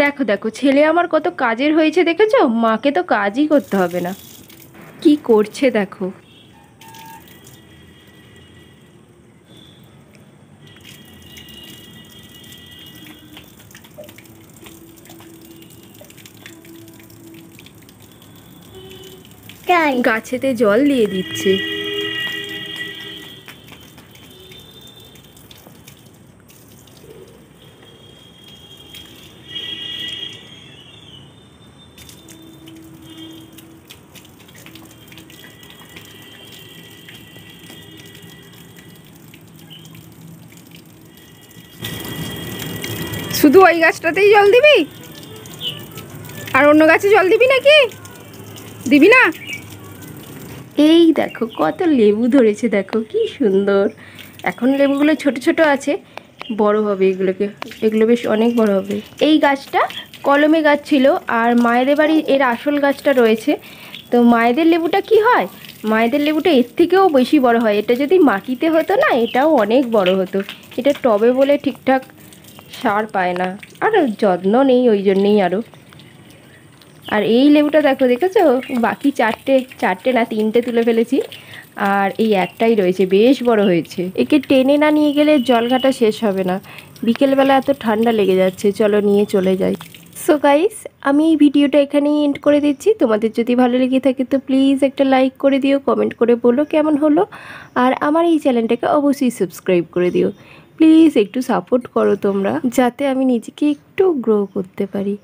দেখো দেখো ছেলে আমার কত কাজের হয়েছে দেখেছো? মাকে তো কাজই করতে হবে না, কি করছে দেখো। গাছেতে জল দিয়ে দিচ্ছে। শুধু ওই গাছটাতেই জল দিবি? আর অন্য গাছে জল দিবি নাকি? দিবি না? এই দেখো কত লেবু ধরেছে, দেখো কি সুন্দর। এখন লেবুগুলো ছোট ছোট আছে, বড় হবে এগুলো বেশ অনেক বড় হবে। এই গাছটা কলমে গাছ ছিল, আর মায়েদের বাড়ি এর আসল গাছটা রয়েছে। তো মায়েদের লেবুটা কি হয়, মায়েদের লেবুটা এর থেকেও বেশি বড় হয়। এটা যদি মাটিতে হতো না, এটাও অনেক বড় হতো। এটা টবে বলে ঠিকঠাক সার পায় না, আর যত্ন নেই, ওই জন্যেই আরও। আর এই লেবুটা দেখো, দেখেছো? বাকি চারটে না তিনটে তুলে ফেলেছি, আর এই একটাই রয়েছে, বেশ বড় হয়েছে। একে টেনে না নিয়ে গেলে জল ঘাটা শেষ হবে না। বিকেলবেলা এত ঠান্ডা লেগে যাচ্ছে, চলো নিয়ে চলে যাই। সো গাইস, আমি এই ভিডিওটা এখানেই এন্ড করে দিচ্ছি। তোমাদের যদি ভালো লেগে থাকে তো প্লিজ একটা লাইক করে দিও, কমেন্ট করে বলো কেমন হলো। আর আমার এই চ্যানেলটাকে অবশ্যই সাবস্ক্রাইব করে দিও। প্লিজ একটু সাপোর্ট করো তোমরা, যাতে আমি নিজেকে একটু গ্রো করতে পারি।